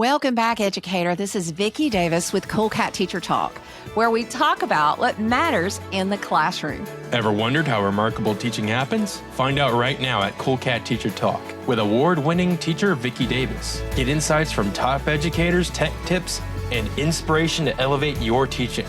Welcome back, educator. This is Vicki Davis with Cool Cat Teacher Talk, where we talk about what matters in the classroom. Ever wondered how remarkable teaching happens? Find out right now at Cool Cat Teacher Talk with award-winning teacher Vicki Davis. Get insights from top educators, tech tips, and inspiration to elevate your teaching.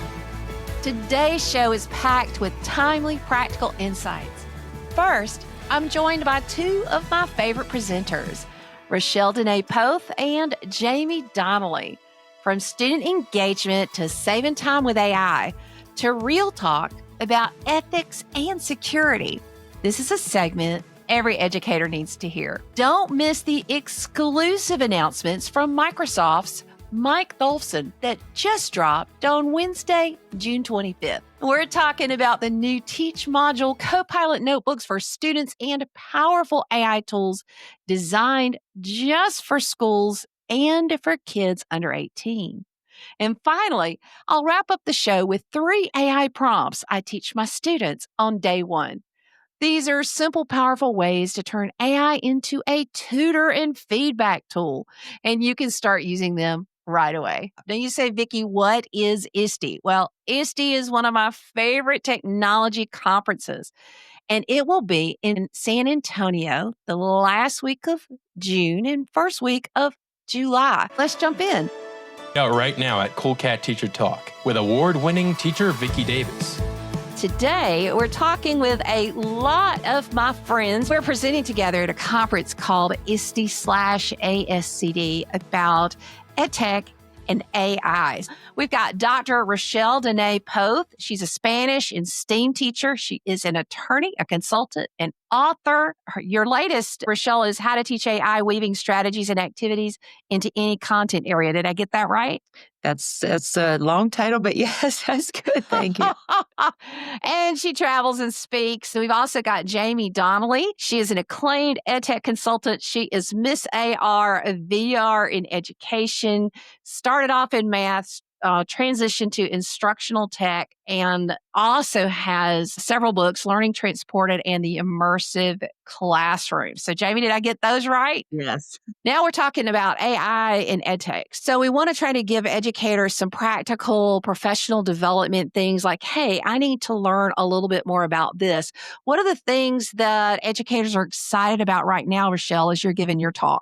Today's show is packed with timely, practical insights. First, I'm joined by two of my favorite presenters, Rachelle Dené Poth and Jaime Donally. From student engagement to saving time with AI to real talk about ethics and security. This is a segment every educator needs to hear. Don't miss the exclusive announcements from Microsoft's Mike Tholfsen that just dropped on Wednesday, June 25th. We're talking about the new Teach module Copilot notebooks for students and powerful AI tools designed just for schools and for kids under 18. And finally, I'll wrap up the show with 3 AI prompts I teach my students on day 1. These are simple, powerful ways to turn AI into a tutor and feedback tool, and you can start using them right away. Now you say, Vicki, what is ISTE? Well, ISTE is one of my favorite technology conferences, and it will be in San Antonio the last week of June and first week of July. Let's jump in. Out right now at Cool Cat Teacher Talk with award-winning teacher Vicki Davis. Today, we're talking with a lot of my friends. We're presenting together at a conference called ISTE/ASCD about Edtech and AI. We've got Dr. Rachelle Dené Poth. She's a Spanish and STEAM teacher. She is an attorney, a consultant, and author. Your latest, Rachelle, is How to Teach AI, Weaving Strategies and Activities into Any Content Area. Did I get that right? That's a long title, but yes, that's good. Thank you. And she travels and speaks. So we've also got Jaime Donally. She is an acclaimed EdTech consultant. She is Miss AR VR in education, started off in math, transitioned to instructional tech, and also has several books, Learning Transported and the Immersive Classroom. So, Jaime, did I get those right? Yes. Now we're talking about AI and EdTech. So we want to try to give educators some practical professional development things like, hey, I need to learn a little bit more about this. What are the things that educators are excited about right now, Rachelle, as you're giving your talk?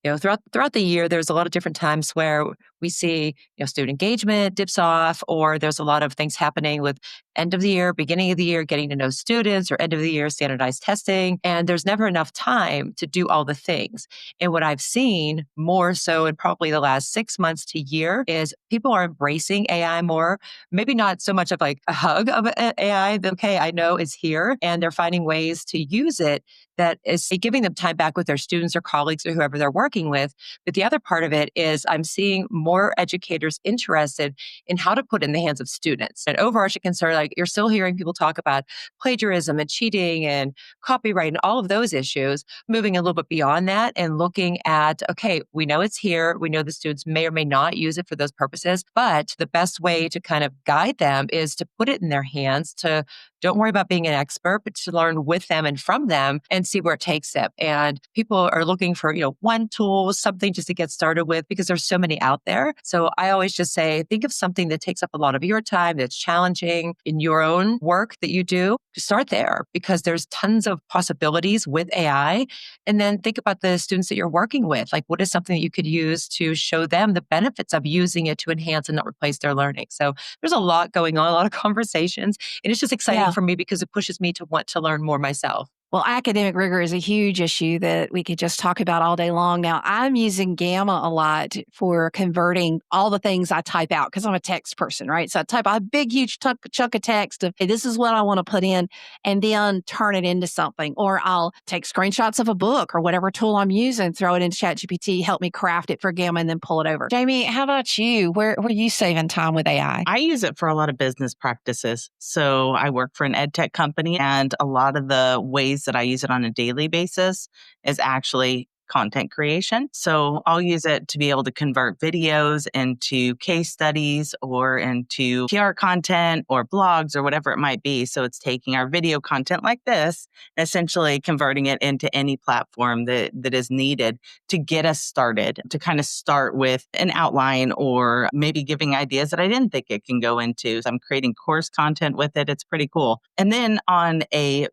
Throughout the year, there's a lot of different times where we see, student engagement dips off, or there's a lot of things happening with end of the year, beginning of the year, getting to know students, or end of the year, standardized testing. And there's never enough time to do all the things. And what I've seen more so in probably the last 6 months to year is people are embracing AI more, maybe not so much of like a hug of AI that, okay, I know is here, and they're finding ways to use it that is giving them time back with their students or colleagues or whoever they're working with. But the other part of it is I'm seeing more educators interested in how to put it in the hands of students. An overarching concern, like you're still hearing people talk about plagiarism and cheating and copyright and all of those issues, moving a little bit beyond that and looking at, okay, we know it's here. We know the students may or may not use it for those purposes, but the best way to kind of guide them is to put it in their hands, to don't worry about being an expert, but to learn with them and from them and see where it takes them. And people are looking for, one tool, something just to get started with, because there's so many out there. So I always just say, think of something that takes up a lot of your time, that's challenging in your own work that you do. Start there, because there's tons of possibilities with AI. And then think about the students that you're working with. Like, what is something that you could use to show them the benefits of using it to enhance and not replace their learning? So there's a lot going on, a lot of conversations. And it's just exciting for me because it pushes me to want to learn more myself. Well, academic rigor is a huge issue that we could just talk about all day long. Now, I'm using Gamma a lot for converting all the things I type out because I'm a text person, right? So I type a big, huge chunk of text of, hey, this is what I want to put in, and then turn it into something. Or I'll take screenshots of a book or whatever tool I'm using, throw it into ChatGPT, help me craft it for Gamma, and then pull it over. Jaime, how about you? Where are you saving time with AI? I use it for a lot of business practices. So I work for an EdTech company, and a lot of the ways that I use it on a daily basis is actually content creation. So I'll use it to be able to convert videos into case studies or into PR content or blogs or whatever it might be. So it's taking our video content like this, essentially converting it into any platform that is needed to get us started, to kind of start with an outline or maybe giving ideas that I didn't think it can go into. So I'm creating course content with it. It's pretty cool. And then on a,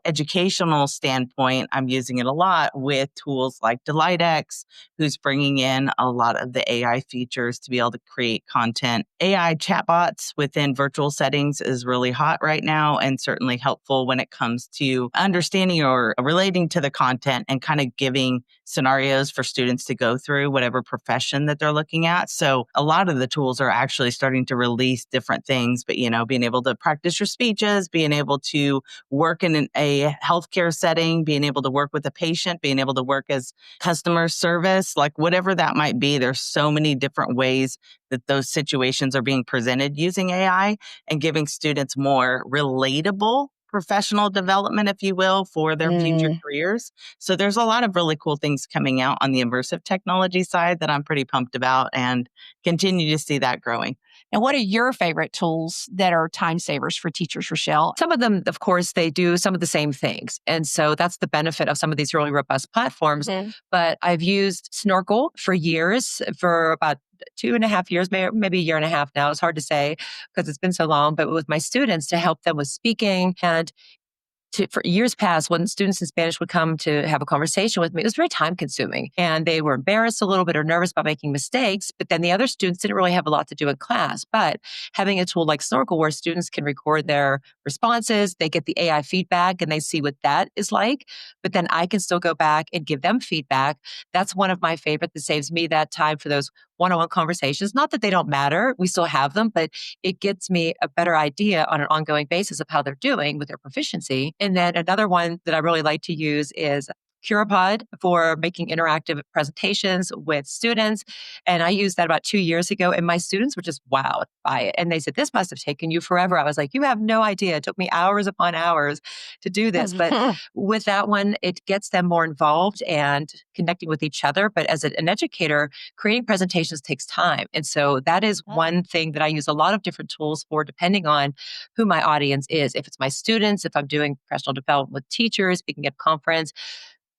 educational standpoint, I'm using it a lot with tools like DelightX, who's bringing in a lot of the AI features to be able to create content. AI chatbots within virtual settings is really hot right now and certainly helpful when it comes to understanding or relating to the content and kind of giving scenarios for students to go through whatever profession that they're looking at. So a lot of the tools are actually starting to release different things, but being able to practice your speeches, being able to work in a healthcare setting, being able to work with a patient, being able to work as customer service, like whatever that might be. There's so many different ways that those situations are being presented using AI and giving students more relatable professional development, if you will, for their future careers. So there's a lot of really cool things coming out on the immersive technology side that I'm pretty pumped about and continue to see that growing. And what are your favorite tools that are time savers for teachers, Rachelle? Some of them, of course, they do some of the same things. And so that's the benefit of some of these really robust platforms. But I've used Snorkel for years, for about 2.5 years, maybe a year and a half now. It's hard to say because it's been so long, but with my students to help them with speaking. And for years past, when students in Spanish would come to have a conversation with me, it was very time consuming and they were embarrassed a little bit or nervous about making mistakes. But then the other students didn't really have a lot to do in class. But having a tool like Snorkel where students can record their responses, they get the AI feedback and they see what that is like. But then I can still go back and give them feedback. That's one of my favorite that saves me that time for those one-on-one conversations. Not that they don't matter. We still have them, but it gets me a better idea on an ongoing basis of how they're doing with their proficiency. And then another one that I really like to use is Curipod for making interactive presentations with students. And I used that about 2 years ago and my students were just wowed by it. And they said, this must have taken you forever. I was like, you have no idea. It took me hours upon hours to do this. But with that one, it gets them more involved and connecting with each other. But as an educator, creating presentations takes time. And so that is one thing that I use a lot of different tools for, depending on who my audience is. If it's my students, if I'm doing professional development with teachers, speaking at conference,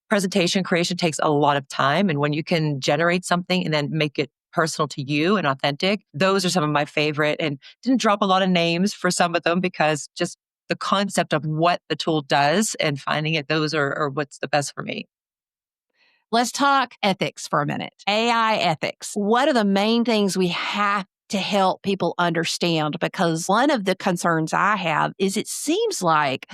presentation creation takes a lot of time. And when you can generate something and then make it personal to you and authentic, those are some of my favorite. And didn't drop a lot of names for some of them because just the concept of what the tool does and finding it, those are what's the best for me. Let's talk ethics for a minute. AI ethics. What are the main things we have to help people understand? Because one of the concerns I have is it seems like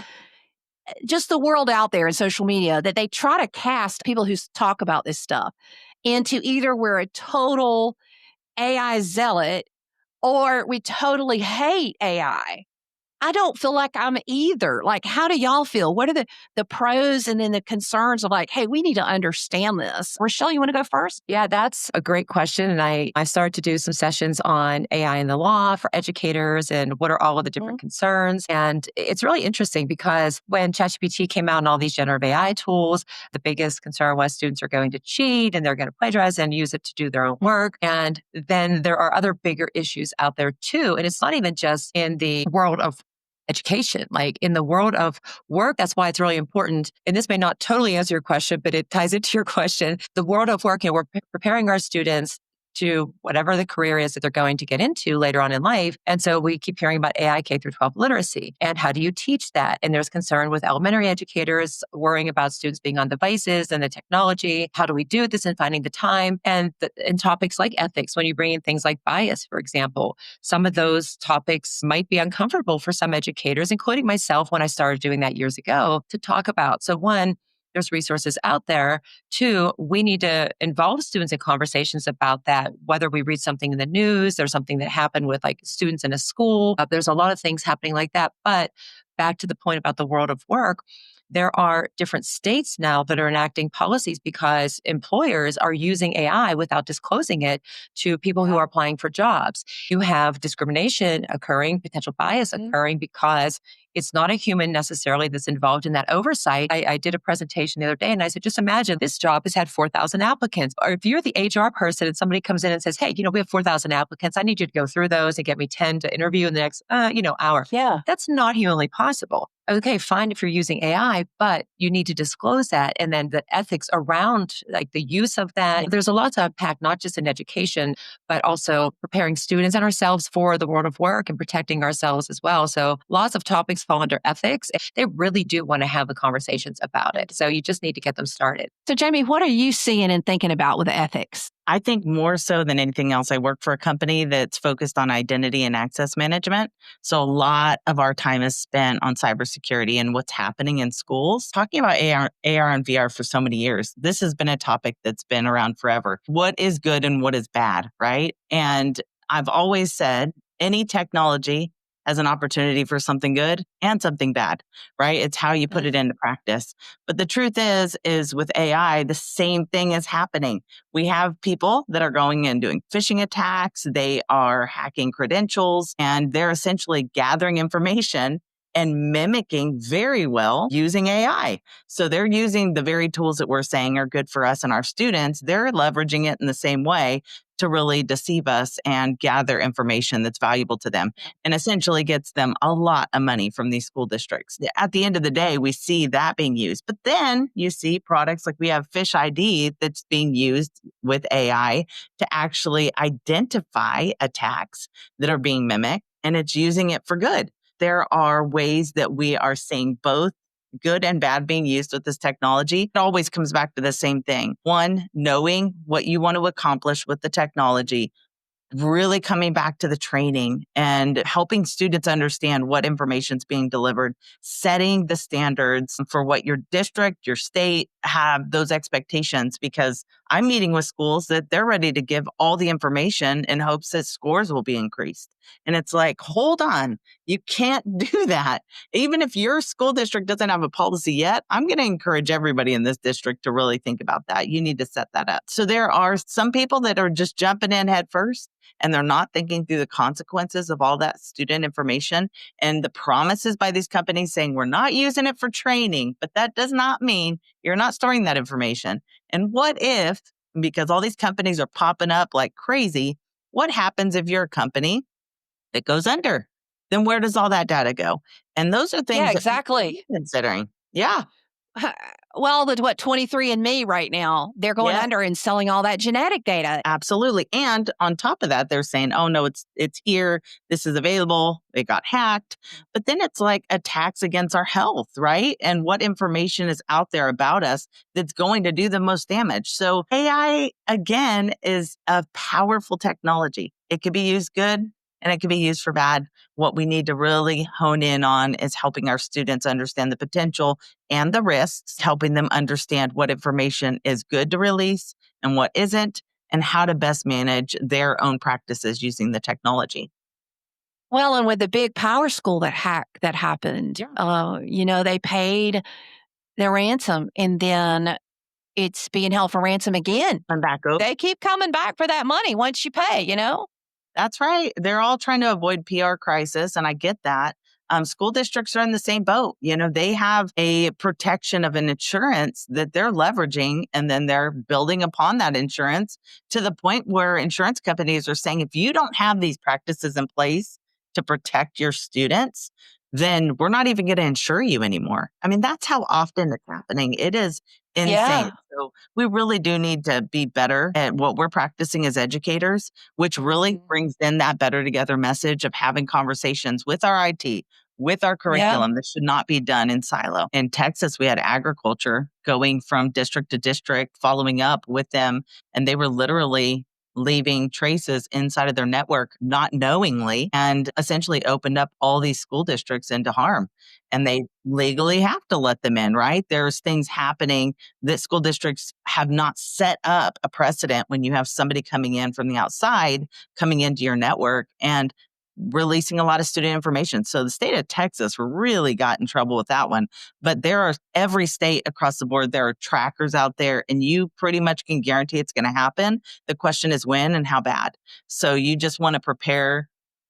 just the world out there in social media that they try to cast people who talk about this stuff into either we're a total AI zealot or we totally hate AI. I don't feel like I'm either. Like, how do y'all feel? What are the pros and then the concerns of like, hey, we need to understand this? Rachelle, you want to go first? Yeah, that's a great question. And I started to do some sessions on AI in the law for educators and what are all of the different concerns. And it's really interesting because when ChatGPT came out and all these generative AI tools, the biggest concern was students are going to cheat and they're going to plagiarize and use it to do their own work. And then there are other bigger issues out there too. And it's not even just in the world of education, like in the world of work. That's why it's really important. And this may not totally answer your question, but it ties into your question. The world of work, we're preparing our students to whatever the career is that they're going to get into later on in life. And so we keep hearing about AI K through 12 literacy. And how do you teach that? And there's concern with elementary educators worrying about students being on devices and the technology. How do we do this and finding the time? And in topics like ethics, when you bring in things like bias, for example, some of those topics might be uncomfortable for some educators, including myself when I started doing that years ago, to talk about. So one, there's resources out there. Two, we need to involve students in conversations about that, whether we read something in the news, there's something that happened with like students in a school. There's a lot of things happening like that. But back to the point about the world of work, there are different states now that are enacting policies because employers are using AI without disclosing it to people who are applying for jobs. You have discrimination occurring, potential bias occurring because it's not a human necessarily that's involved in that oversight. I did a presentation the other day and I said, just imagine this job has had 4,000 applicants. Or if you're the HR person and somebody comes in and says, hey, we have 4,000 applicants. I need you to go through those and get me 10 to interview in the next, hour. Yeah. That's not humanly possible. Okay, fine if you're using AI, but you need to disclose that. And then the ethics around like the use of that. There's a lot to unpack, not just in education, but also preparing students and ourselves for the world of work and protecting ourselves as well. So lots of topics fall under ethics. They really do want to have the conversations about it. So you just need to get them started. So, Jamie, what are you seeing and thinking about with ethics? I think more so than anything else, I work for a company that's focused on identity and access management. So a lot of our time is spent on cybersecurity and what's happening in schools. Talking about AR and VR for so many years, this has been a topic that's been around forever. What is good and what is bad, right? And I've always said any technology has an opportunity for something good and something bad, right? It's how you put it into practice. But the truth is with AI, the same thing is happening. We have people that are going and doing phishing attacks. They are hacking credentials and they're essentially gathering information and mimicking very well using AI. So they're using the very tools that we're saying are good for us and our students. They're leveraging it in the same way to really deceive us and gather information that's valuable to them and essentially gets them a lot of money from these school districts. At the end of the day, we see that being used. But then you see products like we have Fish ID that's being used with AI to actually identify attacks that are being mimicked, and it's using it for good. There are ways that we are seeing both good and bad being used with this technology. It always comes back to the same thing. One, knowing what you want to accomplish with the technology, really coming back to the training and helping students understand what information is being delivered, setting the standards for what your district, your state have those expectations, because I'm meeting with schools that they're ready to give all the information in hopes that scores will be increased. And it's like, hold on, you can't do that. Even if your school district doesn't have a policy yet, I'm going to encourage everybody in this district to really think about that. You need to set that up. So there are some people that are just jumping in head first, and they're not thinking through the consequences of all that student information and the promises by these companies saying we're not using it for training, but that does not mean you're not storing that information. And what if, because all these companies are popping up like crazy, what happens if you're a company that goes under? Then where does all that data go? And those are things exactly. that we're considering. Yeah. Well, the 23andMe right now, they're going under and selling all that genetic data. Absolutely. And on top of that, they're saying, oh no, it's here. This is available. It got hacked. But then it's like attacks against our health, right? And what information is out there about us that's going to do the most damage. So AI, again, is a powerful technology. It could be used good and it can be used for bad. What we need to really hone in on is helping our students understand the potential and the risks, helping them understand what information is good to release and what isn't, and how to best manage their own practices using the technology. Well, and with the big power school that happened, they paid their ransom and then it's being held for ransom again. And back over. They keep coming back for that money once you pay, That's right. They're all trying to avoid PR crisis, and I get that. School districts are in the same boat. They have a protection of an insurance that they're leveraging, and then they're building upon that insurance to the point where insurance companies are saying, if you don't have these practices in place to protect your students, then we're not even going to insure you anymore. I mean, that's how often it's happening. It is insane. Yeah. So we really do need to be better at what we're practicing as educators, which really brings in that better together message of having conversations with our IT, with our curriculum. This should not be done in silo. In Texas, we had agriculture going from district to district, following up with them, and they were literally leaving traces inside of their network, not knowingly, and essentially opened up all these school districts into harm. And they legally have to let them in, right? There's things happening that school districts have not set up a precedent when you have somebody coming in from the outside, coming into your network and releasing a lot of student information. So the state of Texas really got in trouble with that one. But there are every state across the board, there are trackers out there, and you pretty much can guarantee it's going to happen. The question is when and how bad. So you just want to prepare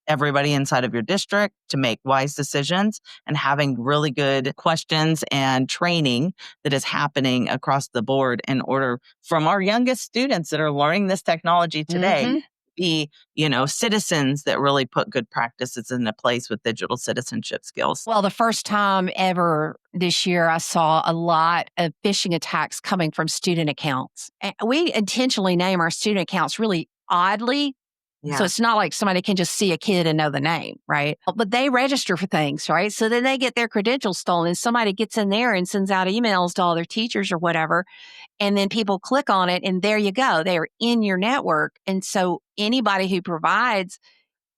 everybody inside of your district to make wise decisions, and having really good questions and training that is happening across the board in order from our youngest students that are learning this technology today Mhm. be, citizens that really put good practices into place with digital citizenship skills. Well, the first time ever this year, I saw a lot of phishing attacks coming from student accounts. And we intentionally name our student accounts really oddly. So Yeah. it's not like somebody can just see a kid and know the name, right? But they register for things, right? So then they get their credentials stolen and somebody gets in there and sends out emails to all their teachers or whatever. And then people click on it and there you go. They're in your network. And so anybody who provides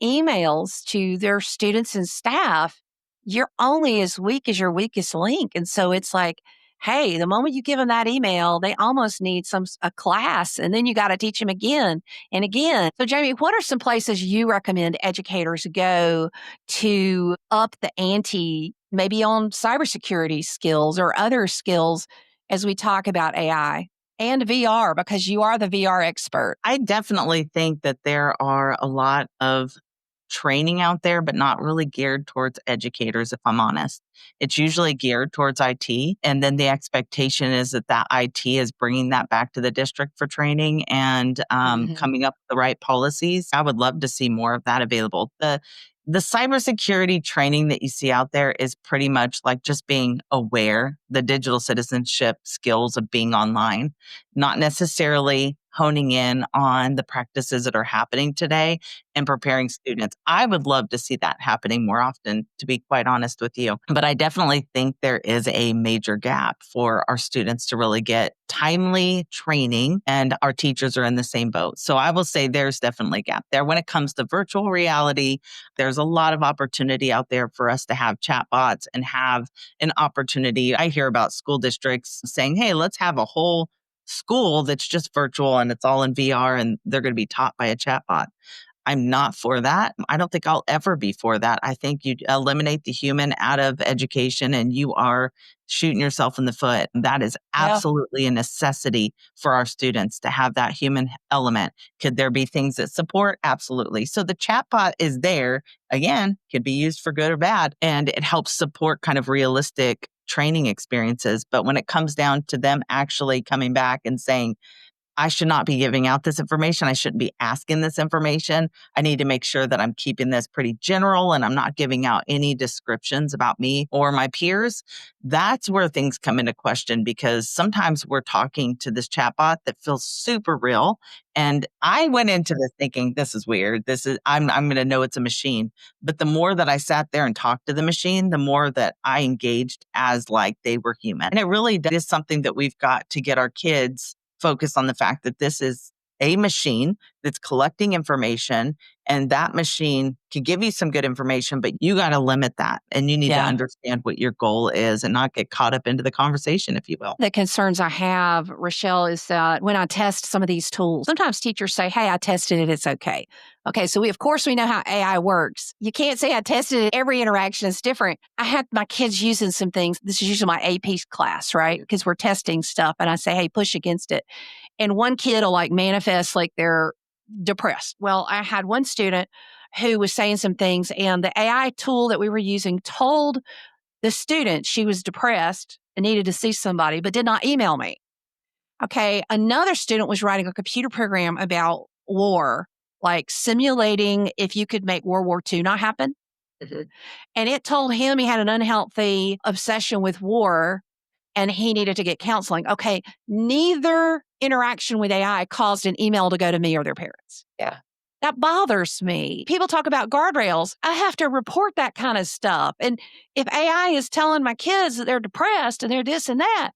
emails to their students and staff, you're only as weak as your weakest link. And so it's like, hey, the moment you give them that email, they almost need a class, and then you got to teach them again and again. So, Jamie, what are some places you recommend educators go to up the ante, maybe on cybersecurity skills or other skills as we talk about AI? And VR, because you are the VR expert. I definitely think that there are a lot of training out there, but not really geared towards educators, if I'm honest. It's usually geared towards IT. And then the expectation is that IT is bringing that back to the district for training and Mhm. coming up with the right policies. I would love to see more of that available. The cybersecurity training that you see out there is pretty much like just being aware, the digital citizenship skills of being online, not necessarily honing in on the practices that are happening today and preparing students. I would love to see that happening more often, to be quite honest with you. But I definitely think there is a major gap for our students to really get timely training, and our teachers are in the same boat. So I will say there's definitely a gap there. When it comes to virtual reality, there's a lot of opportunity out there for us to have chatbots and have an opportunity. I hear about school districts saying, hey, let's have a whole school that's just virtual and it's all in VR and they're going to be taught by a chatbot. I'm not for that. I don't think I'll ever be for that. I think you eliminate the human out of education and you are shooting yourself in the foot. That is Yeah. absolutely a necessity for our students to have that human element. Could there be things that support? Absolutely. So the chatbot is there. Again, could be used for good or bad, and it helps support kind of realistic training experiences. But when it comes down to them actually coming back and saying, I should not be giving out this information. I shouldn't be asking this information. I need to make sure that I'm keeping this pretty general and I'm not giving out any descriptions about me or my peers. That's where things come into question, because sometimes we're talking to this chatbot that feels super real. And I went into this thinking, this is weird. I'm going to know it's a machine. But the more that I sat there and talked to the machine, the more that I engaged as like they were human. And it really is something that we've got to get our kids focus on, the fact that this is a machine that's collecting information, and that machine can give you some good information, but you got to limit that and you need to Yeah. understand what your goal is and not get caught up into the conversation, if you will. The concerns I have, Rochelle, is that when I test some of these tools, sometimes teachers say, hey, I tested it, it's okay. Okay, so of course we know how AI works. You can't say I tested it. Every interaction is different. I had my kids using some things. This is usually my AP class, right? Because we're testing stuff. And I say, hey, push against it. And one kid will like manifest like they're depressed. Well, I had one student who was saying some things, and the AI tool that we were using told the student she was depressed and needed to see somebody, but did not email me. Okay. Another student was writing a computer program about war, like simulating if you could make World War II not happen. Mhm. And it told him he had an unhealthy obsession with war and he needed to get counseling. Okay. Neither interaction with AI caused an email to go to me or their parents. Yeah. That bothers me. People talk about guardrails. I have to report that kind of stuff. And if AI is telling my kids that they're depressed and they're this and that,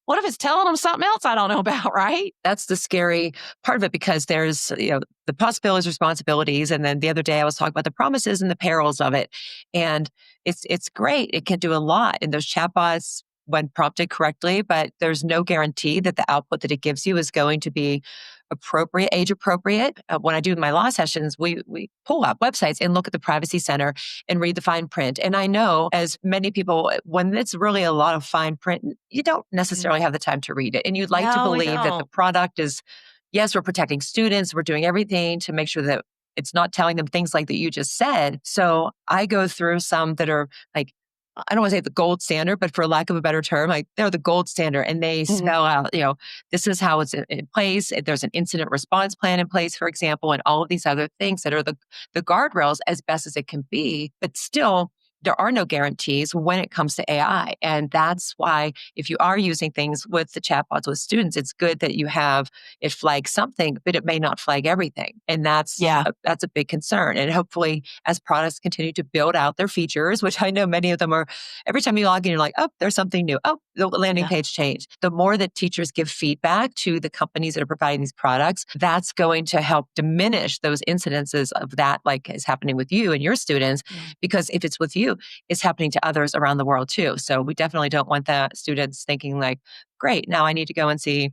what if it's telling them something else I don't know about, right? That's the scary part of it, because there's, the possibilities, responsibilities. And then the other day I was talking about the promises and the perils of it. And it's great. It can do a lot in those chatbots when prompted correctly, but there's no guarantee that the output that it gives you is going to be appropriate, age appropriate. When I do my law sessions, we pull up websites and look at the privacy center and read the fine print. And I know, as many people, when it's really a lot of fine print, you don't necessarily have the time to read it. And you'd like to No, we believe that the don't. product is, yes, we're protecting students, we're doing everything to make sure that It's not telling them things like that you just said. So I go through some that are like, I don't want to say the gold standard, but for lack of a better term, like they're the gold standard and they spell out, this is how it's in place. There's an incident response plan in place, for example, and all of these other things that are the guardrails as best as it can be. But still, there are no guarantees when it comes to AI. And that's why if you are using things with the chatbots with students, it's good that you have it flag something, but it may not flag everything. And that's a big concern. And hopefully as products continue to build out their features, which I know many of them are, every time you log in, you're like, oh, there's something new. Oh, the landing page changed. The more that teachers give feedback to the companies that are providing these products, that's going to help diminish those incidences of that, like is happening with you and your students. Because if it's with you, it's happening to others around the world too. So we definitely don't want the students thinking like, great, now I need to go and see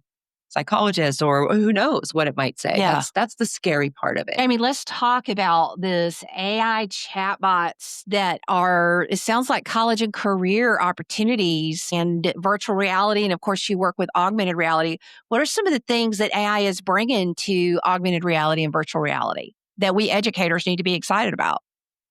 psychologist or who knows what it might say. That's the scary part of it. Amy, let's talk about this AI chatbots that are, it sounds like college and career opportunities and virtual reality. And of course, you work with augmented reality. What are some of the things that AI is bringing to augmented reality and virtual reality that we educators need to be excited about?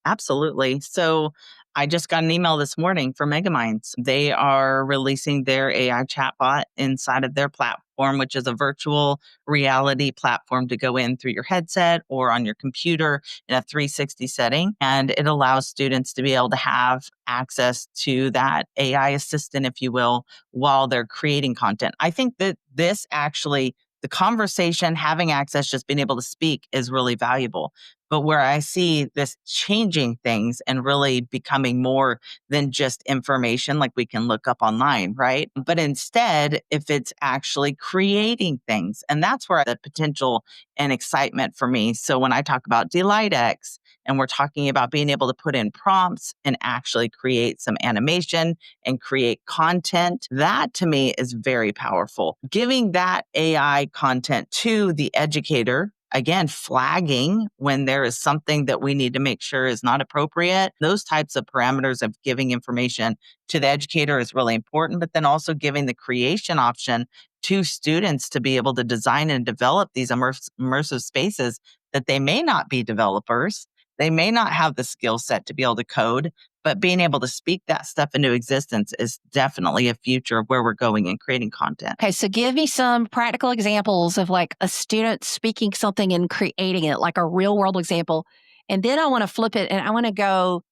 Absolutely. So I just got an email this morning from Megaminds. They are releasing their AI chatbot inside of their platform, which is a virtual reality platform to go in through your headset or on your computer in a 360 setting. And it allows students to be able to have access to that AI assistant, if you will, while they're creating content. I think that this actually, the conversation, having access, just being able to speak is really valuable. But where I see this changing things and really becoming more than just information like we can look up online, right? But instead, if it's actually creating things, and that's where the potential and excitement for me. So when I talk about DelightX and we're talking about being able to put in prompts and actually create some animation and create content, that to me is very powerful. Giving that AI content to the educator, again, flagging when there is something that we need to make sure is not appropriate. Those types of parameters of giving information to the educator is really important, but then also giving the creation option to students to be able to design and develop these immersive spaces that they may not be developers. They may not have the skill set to be able to code, but being able to speak that stuff into existence is definitely a future of where we're going in creating content. Okay, so give me some practical examples of like a student speaking something and creating it, like a real world example. And then I want to flip it and I want to go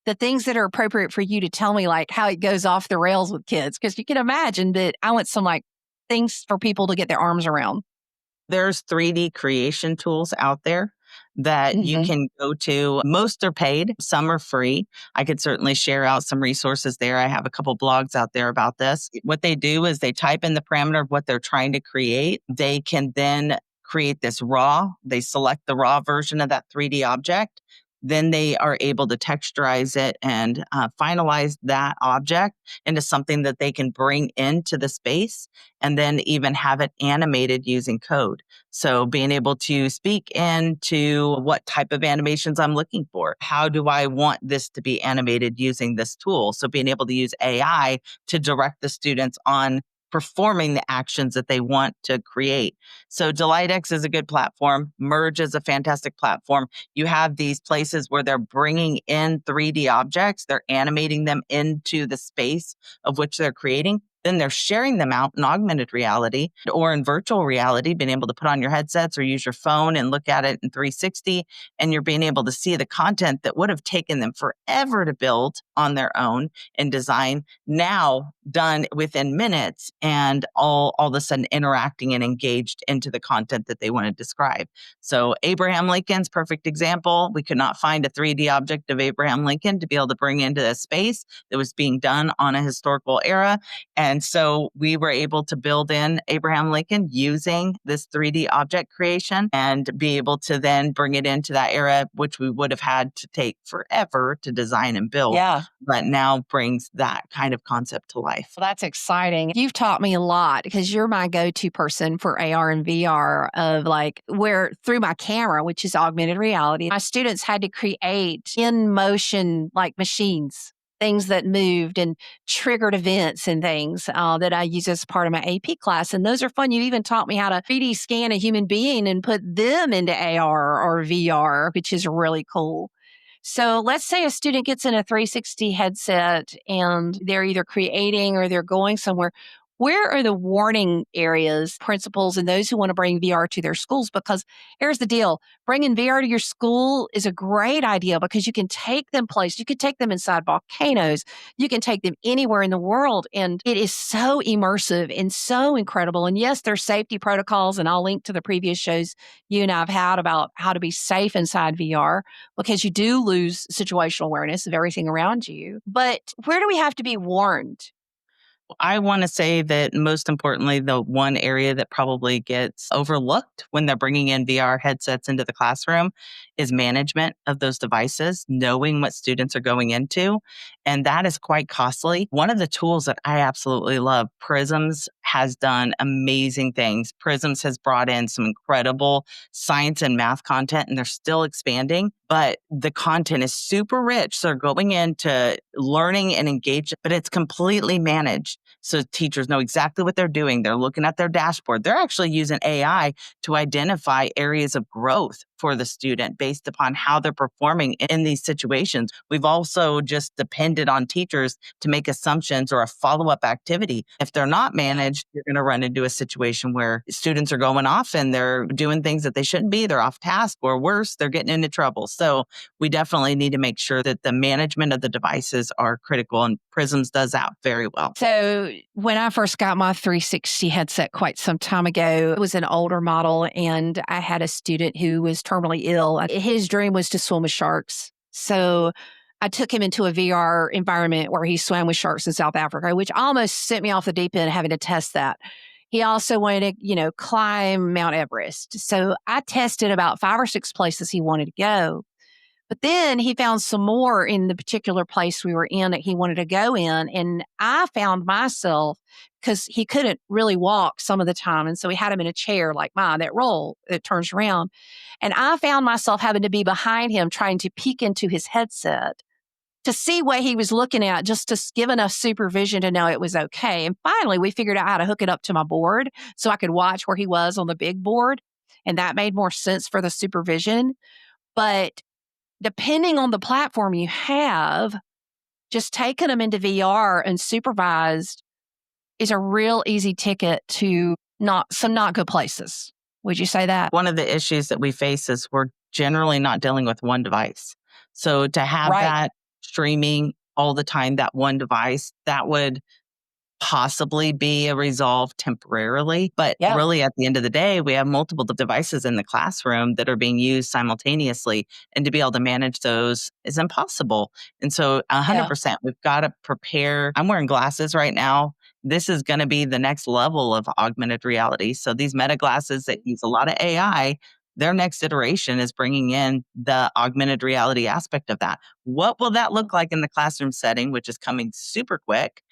the things that are appropriate for you to tell me, like how it goes off the rails with kids. Because you can imagine that I want some like things for people to get their arms around. There's 3D creation tools out there that you can go to. Most are paid, some are free. I could certainly share out some resources there. I have a couple blogs out there about this. What they do is they type in the parameter of what they're trying to create. They can then create this raw. They select the raw version of that 3D object. Then they are able to texturize it and finalize that object into something that they can bring into the space and then even have it animated using code. So being able to speak into what type of animations I'm looking for. How do I want this to be animated using this tool? So being able to use AI to direct the students on performing the actions that they want to create. So DelightX is a good platform. Merge is a fantastic platform. You have these places where they're bringing in 3D objects, they're animating them into the space of which they're creating. Then they're sharing them out in augmented reality or in virtual reality, being able to put on your headsets or use your phone and look at it in 360. And you're being able to see the content that would have taken them forever to build on their own and design, now done within minutes and all of a sudden interacting and engaged into the content that they want to describe. So Abraham Lincoln's perfect example. We could not find a 3D object of Abraham Lincoln to be able to bring into a space that was being done on a historical era. And so we were able to build in Abraham Lincoln using this 3D object creation and be able to then bring it into that era, which we would have had to take forever to design and build. But now brings that kind of concept to life. Well, that's exciting. You've taught me a lot because you're my go-to person for AR and VR of like where through my camera, which is augmented reality, my students had to create in motion like machines things that moved and triggered events and things that I use as part of my AP class. And those are fun. You even taught me how to 3D scan a human being and put them into AR or VR, which is really cool. So let's say a student gets in a 360 headset and they're either creating or they're going somewhere. Where are the warning areas, principals, and those who want to bring VR to their schools? Because here's the deal. Bringing VR to your school is a great idea because you can take them places. You can take them inside volcanoes. You can take them anywhere in the world. And it is so immersive and so incredible. And yes, there's safety protocols, and I'll link to the previous shows you and I have had about how to be safe inside VR because you do lose situational awareness of everything around you. But where do we have to be warned? I want to say that most importantly, the one area that probably gets overlooked when they're bringing in VR headsets into the classroom is management of those devices, knowing what students are going into. And that is quite costly. One of the tools that I absolutely love, Prisms, has done amazing things. Prisms has brought in some incredible science and math content, and they're still expanding, but the content is super rich. So they're going into learning and engagement, but it's completely managed. So teachers know exactly what they're doing. They're looking at their dashboard. They're actually using AI to identify areas of growth for the student based upon how they're performing in these situations. We've also just depended on teachers to make assumptions or a follow-up activity. If they're not managed, you're going to run into a situation where students are going off and they're doing things that they shouldn't be. They're off task, or worse, they're getting into trouble. So we definitely need to make sure that the management of the devices are critical, and Prisms does that very well. So when I first got my 360 headset quite some time ago, it was an older model, and I had a student who was terminally ill. His dream was to swim with sharks. So I took him into a VR environment where he swam with sharks in South Africa, which almost sent me off the deep end having to test that. He also wanted to, climb Mount Everest. So I tested about 5 or 6 places he wanted to go. But then he found some more in the particular place we were in that he wanted to go in. And I found myself, because he couldn't really walk some of the time. And so we had him in a chair like mine, that roll that turns around. And I found myself having to be behind him, trying to peek into his headset to see what he was looking at, just to give enough supervision to know it was okay. And finally, we figured out how to hook it up to my board so I could watch where he was on the big board. And that made more sense for the supervision. But depending on the platform you have, just taking them into VR and supervised is a real easy ticket to some not good places. Would you say that? One of the issues that we face is we're generally not dealing with one device. So to have that streaming all the time, that one device, that would possibly be a resolve temporarily. But really, at the end of the day, we have multiple devices in the classroom that are being used simultaneously. And to be able to manage those is impossible. And so 100%, we've got to prepare. I'm wearing glasses right now. This is going to be the next level of augmented reality. So these meta glasses that use a lot of AI, their next iteration is bringing in the augmented reality aspect of that. What will that look like in the classroom setting, which is coming super quick?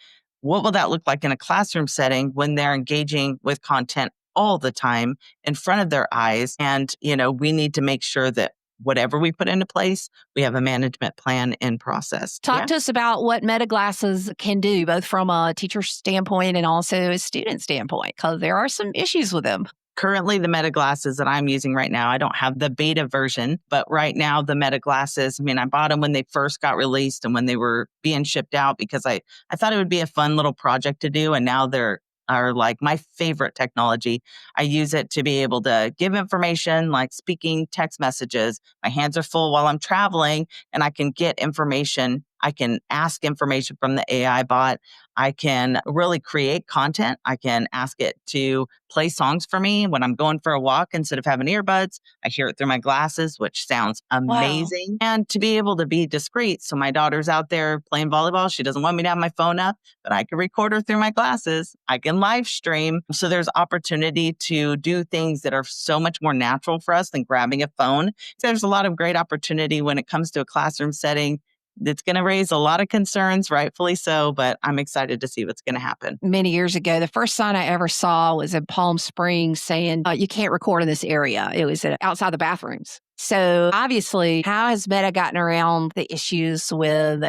What will that look like in a classroom setting when they're engaging with content all the time in front of their eyes? And, we need to make sure that whatever we put into place, we have a management plan in process. Talk to us about what meta glasses can do, both from a teacher standpoint and also a student standpoint, because there are some issues with them. Currently, the meta glasses that I'm using right now, I don't have the beta version, but right now the meta glasses, I bought them when they first got released and when they were being shipped out because I thought it would be a fun little project to do. And now they're like my favorite technology. I use it to be able to give information like speaking text messages. My hands are full while I'm traveling and I can get information. I can ask information from the AI bot. I can really create content. I can ask it to play songs for me when I'm going for a walk instead of having earbuds. I hear it through my glasses, which sounds amazing. Wow. And to be able to be discreet. So my daughter's out there playing volleyball. She doesn't want me to have my phone up, but I can record her through my glasses. I can live stream. So there's opportunity to do things that are so much more natural for us than grabbing a phone. So there's a lot of great opportunity when it comes to a classroom setting. It's going to raise a lot of concerns, rightfully so, but I'm excited to see what's going to happen. Many years ago, the first sign I ever saw was in Palm Springs saying, you can't record in this area. It was outside the bathrooms. So obviously, how has Meta gotten around the issues with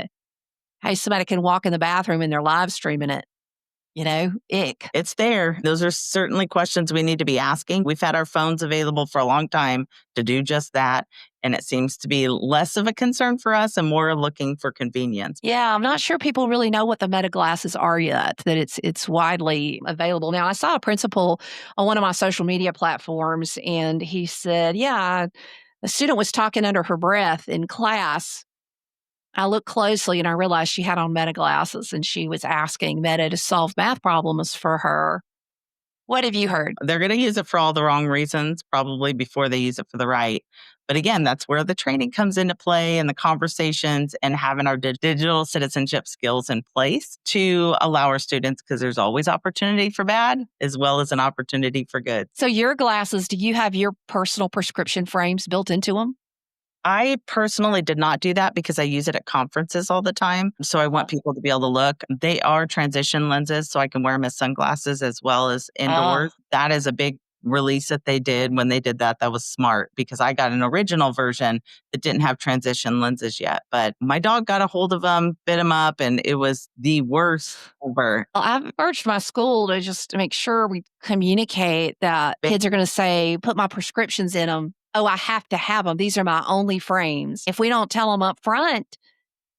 hey, somebody can walk in the bathroom and they're live streaming it. Ick. It's there. Those are certainly questions we need to be asking. We've had our phones available for a long time to do just that. And it seems to be less of a concern for us and more looking for convenience. Yeah, I'm not sure people really know what the Meta glasses are yet, that it's widely available. Now, I saw a principal on one of my social media platforms, and he said, yeah, a student was talking under her breath in class. I looked closely and I realized she had on Meta glasses, and she was asking Meta to solve math problems for her. What have you heard? They're going to use it for all the wrong reasons, probably before they use it for the right. But again, that's where the training comes into play and the conversations and having our digital citizenship skills in place to allow our students, because there's always opportunity for bad as well as an opportunity for good. So your glasses, do you have your personal prescription frames built into them? I personally did not do that because I use it at conferences all the time. So I want people to be able to look. They are transition lenses, so I can wear them as sunglasses as well as indoors. That is a big release that they did when they did that. That was smart because I got an original version that didn't have transition lenses yet. But my dog got a hold of them, bit them up, and it was the worst ever. Well, I've urged my school to just make sure we communicate that kids are going to say, put my prescriptions in them. Oh, I have to have them. These are my only frames. If we don't tell them up front,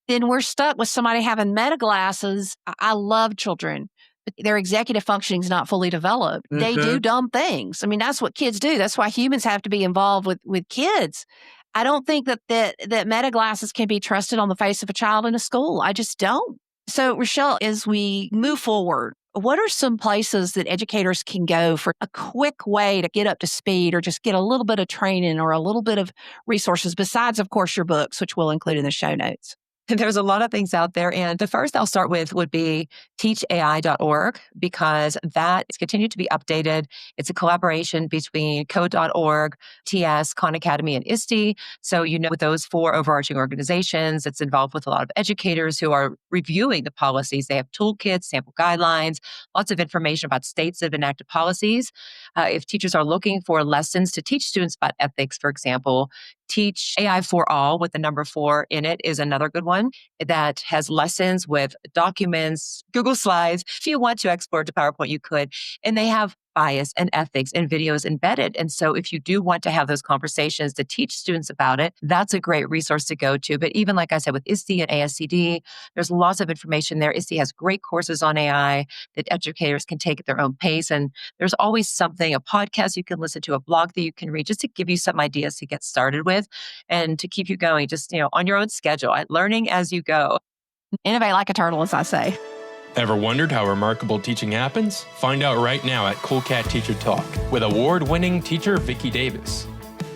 then we're stuck with somebody having Meta glasses. I love children, but their executive functioning is not fully developed. Mm-hmm. They do dumb things. I mean, that's what kids do. That's why humans have to be involved with kids. I don't think that Meta glasses can be trusted on the face of a child in a school. I just don't. So, Rachelle, as we move forward, what are some places that educators can go for a quick way to get up to speed or just get a little bit of training or a little bit of resources besides, of course, your books, which we'll include in the show notes? There's a lot of things out there. And the first I'll start with would be teachai.org, because that is continued to be updated. It's a collaboration between code.org, TS, Khan Academy, and ISTE. So, with those four overarching organizations, it's involved with a lot of educators who are reviewing the policies. They have toolkits, sample guidelines, lots of information about states that have enacted policies. If teachers are looking for lessons to teach students about ethics, for example, Teach AI for All with the number 4 in it is another good one that has lessons with documents, Google Slides. If you want to export to PowerPoint, you could. And they have bias and ethics and videos embedded. And so if you do want to have those conversations to teach students about it, that's a great resource to go to. But even like I said, with ISTE and ASCD, there's lots of information there. ISTE has great courses on AI that educators can take at their own pace. And there's always something, a podcast you can listen to, a blog that you can read, just to give you some ideas to get started with and to keep you going, just, on your own schedule, learning as you go. Innovate like a turtle, as I say. Ever wondered how remarkable teaching happens? Find out right now at Cool Cat Teacher Talk with award-winning teacher Vicki Davis.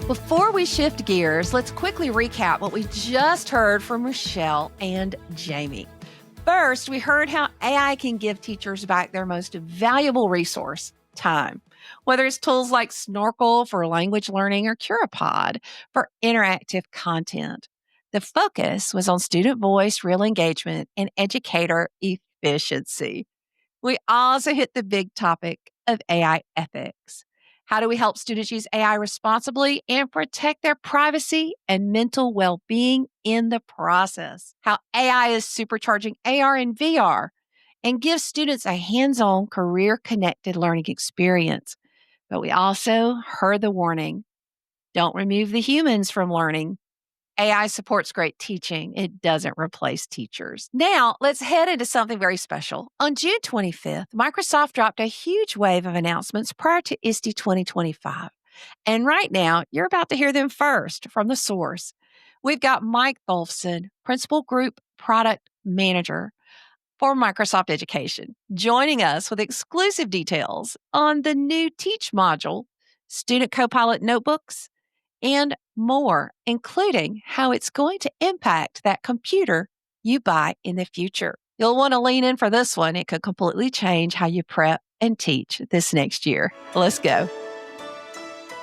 Before we shift gears, let's quickly recap what we just heard from Rachelle and Jaime. First, we heard how AI can give teachers back their most valuable resource, time. Whether it's tools like Snorkel for language learning or Curipod for interactive content. The focus was on student voice, real engagement, and educator efficiency. We also hit the big topic of AI ethics. How do we help students use AI responsibly and protect their privacy and mental well-being in the process? How AI is supercharging AR and VR and gives students a hands-on, career-connected learning experience. But we also heard the warning, don't remove the humans from learning. AI supports great teaching. It doesn't replace teachers. Now, let's head into something very special. On June 25th, Microsoft dropped a huge wave of announcements prior to ISTE 2025. And right now, you're about to hear them first from the source. We've got Mike Tholfsen, Principal Group Product Manager for Microsoft Education, joining us with exclusive details on the new Teach module, Student Copilot notebooks, and more, including how it's going to impact that computer you buy in the future. You'll want to lean in for this one. It could completely change how you prep and teach this next year. Let's go.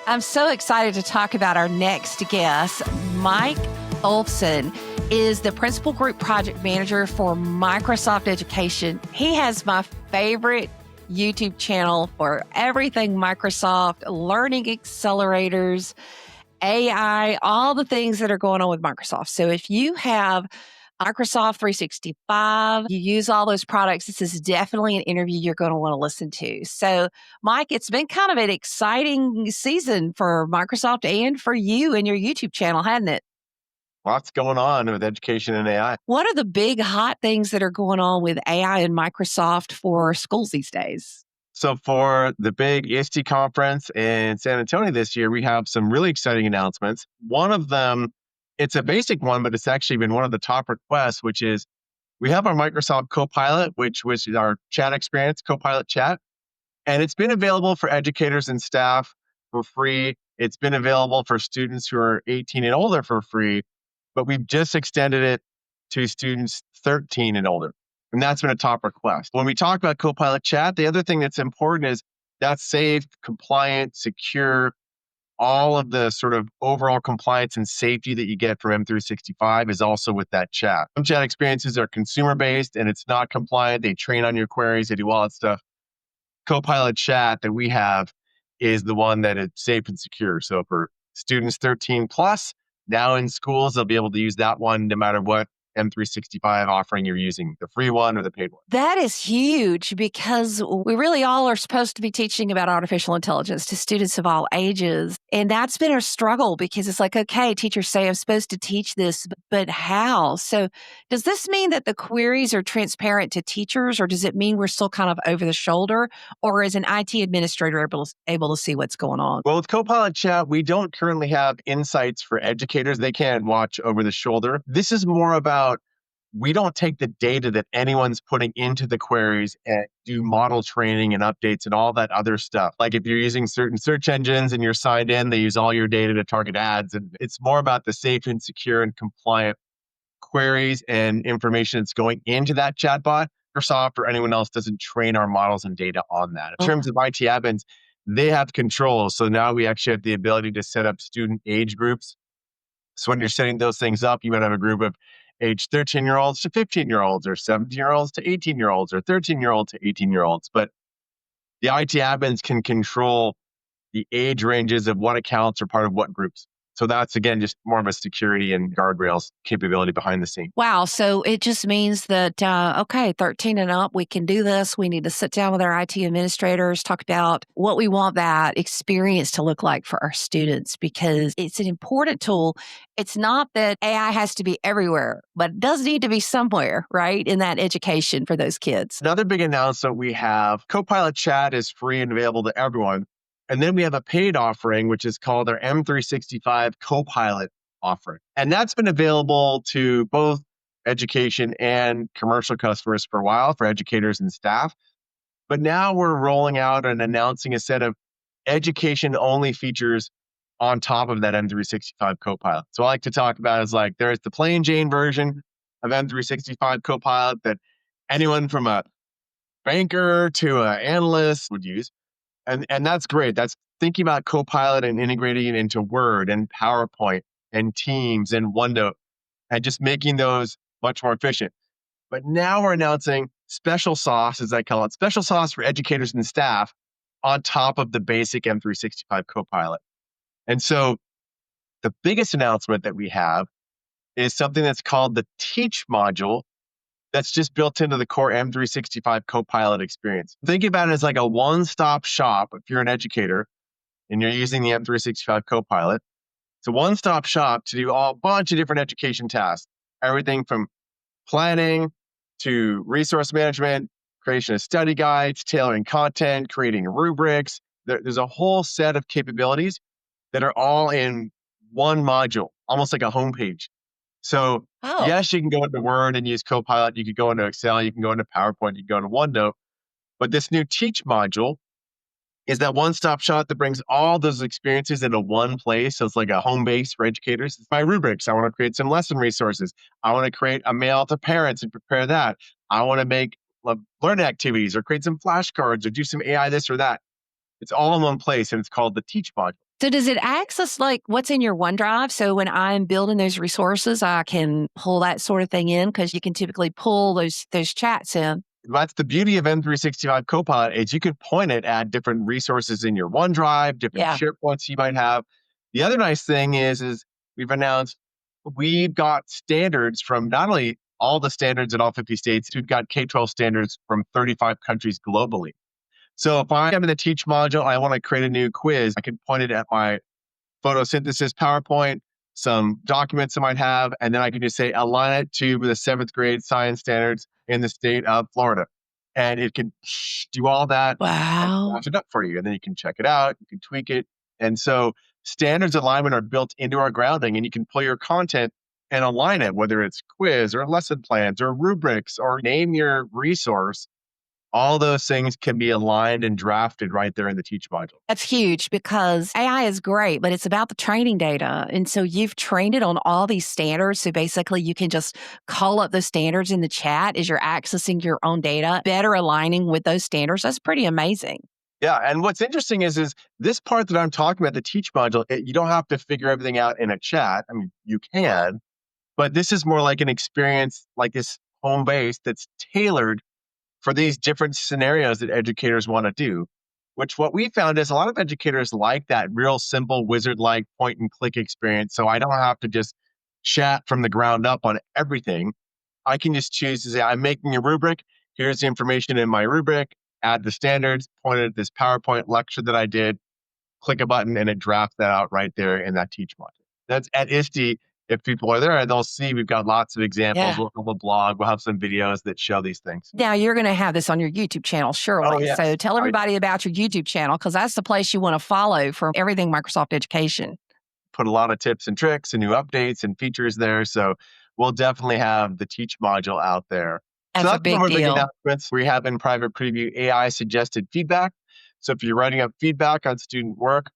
I'm so excited to talk about our next guest. Mike Tholfsen is the Principal Group Project Manager for Microsoft Education. He has my favorite YouTube channel for everything Microsoft, learning accelerators, AI, all the things that are going on with Microsoft. So if you have Microsoft 365. You use all those products. This is definitely an interview you're going to want to listen to. So, Mike, it's been kind of an exciting season for Microsoft and for you and your YouTube channel, hasn't it? Lots going on with education and AI. What are the big hot things that are going on with AI and Microsoft for schools these days? So for the big ISTE conference in San Antonio this year, we have some really exciting announcements. One of them, it's a basic one, but it's actually been one of the top requests, which is we have our Microsoft Copilot, which was our chat experience, Copilot Chat, and it's been available for educators and staff for free. It's been available for students who are 18 and older for free, but we've just extended it to students 13 and older. And that's been a top request. When we talk about Copilot Chat, the other thing that's important is that's safe, compliant, secure. All of the sort of overall compliance and safety that you get from M365 is also with that chat. Some chat experiences are consumer-based and it's not compliant. They train on your queries, they do all that stuff. Copilot Chat that we have is the one that is safe and secure. So for students 13 plus, now in schools, they'll be able to use that one no matter what M365 offering you're using, the free one or the paid one. That is huge because we really all are supposed to be teaching about artificial intelligence to students of all ages. And that's been a struggle because it's like, okay, teachers say I'm supposed to teach this, but how? So does this mean that the queries are transparent to teachers, or does it mean we're still kind of over the shoulder, or is an IT administrator able to see what's going on? Well, with Copilot Chat, we don't currently have insights for educators. They can't watch over the shoulder. This is more about we don't take the data that anyone's putting into the queries and do model training and updates and all that other stuff. Like if you're using certain search engines and you're signed in, they use all your data to target ads. And it's more about the safe and secure and compliant queries and information that's going into that chatbot. Microsoft or anyone else doesn't train our models and data on that. In terms of IT admins, they have control. So now we actually have the ability to set up student age groups. So when you're setting those things up, you might have a group of age 13-year-olds to 15-year-olds, or 17-year-olds to 18-year-olds, or 13-year-olds to 18-year-olds. But the IT admins can control the age ranges of what accounts are part of what groups. So that's, again, just more of a security and guardrails capability behind the scene. Wow. So it just means that, okay, 13 and up, we can do this. We need to sit down with our IT administrators, talk about what we want that experience to look like for our students, because it's an important tool. It's not that AI has to be everywhere, but it does need to be somewhere, right, in that education for those kids. Another big announcement we have, Copilot Chat is free and available to everyone. And then we have a paid offering, which is called our M365 Copilot offering. And that's been available to both education and commercial customers for a while, for educators and staff. But now we're rolling out and announcing a set of education-only features on top of that M365 Copilot. So I like to talk about is like there's the plain Jane version of M365 Copilot that anyone from a banker to an analyst would use. And that's great. That's thinking about Copilot and integrating it into Word and PowerPoint and Teams and OneNote and just making those much more efficient. But now we're announcing special sauce, as I call it, special sauce for educators and staff on top of the basic M365 Copilot. And so the biggest announcement that we have is something that's called the Teach module that's just built into the core M365 Copilot experience. Think about it as like a one-stop shop if you're an educator and you're using the M365 Copilot. It's a one-stop shop to do a bunch of different education tasks, everything from planning to resource management, creation of study guides, tailoring content, creating rubrics. There's a whole set of capabilities that are all in one module, almost like a homepage. So yes, you can go into Word and use Copilot. You could go into Excel. You can go into PowerPoint. You can go into OneNote. But this new Teach module is that one-stop shop that brings all those experiences into one place. So it's like a home base for educators. It's my rubrics. I want to create some lesson resources. I want to create a mail to parents and prepare that. I want to make learning activities or create some flashcards or do some AI this or that. It's all in one place, and it's called the Teach module. So does it access like what's in your OneDrive? So when I'm building those resources, I can pull that sort of thing in because you can typically pull those chats in. That's the beauty of M365 Copilot is you can point it at different resources in your OneDrive, different SharePoints you might have. The other nice thing is we've announced we've got standards from not only all the standards in all 50 states. We've got K-12 standards from 35 countries globally. So if I'm in the Teach module, I want to create a new quiz, I can point it at my photosynthesis PowerPoint, some documents I might have, and then I can just say, align it to the 7th grade science standards in the state of Florida. And it can do all that and Wow. draft it up for you. And then you can check it out, you can tweak it. And so standards alignment are built into our grounding, and you can pull your content and align it, whether it's quiz or lesson plans or rubrics or name your resource. All those things can be aligned and drafted right there in the Teach module. That's huge because AI is great, but it's about the training data. And so you've trained it on all these standards. So basically, you can just call up those standards in the chat as you're accessing your own data, better aligning with those standards. That's pretty amazing. Yeah, and what's interesting is this part that I'm talking about, the Teach module, you don't have to figure everything out in a chat. I mean, you can, but this is more like an experience, like this home base that's tailored for these different scenarios that educators want to do, which what we found is a lot of educators like that real simple wizard-like point and click experience. So I don't have to just chat from the ground up on everything. I can just choose to say, I'm making a rubric. Here's the information in my rubric, add the standards, point it at this PowerPoint lecture that I did, click a button, and it drafts that out right there in that Teach module. That's at ISTE. If people are there, they'll see we've got lots of examples. Yeah. We'll have a blog. We'll have some videos that show these things. Now, you're going to have this on your YouTube channel, surely. Oh, yes. So tell everybody about your YouTube channel, because that's the place you want to follow for everything Microsoft Education. Put a lot of tips and tricks and new updates and features there. So we'll definitely have the Teach module out there. That's a big one of our deal. announcements. We have in private preview AI suggested feedback. So if you're writing up feedback on student work,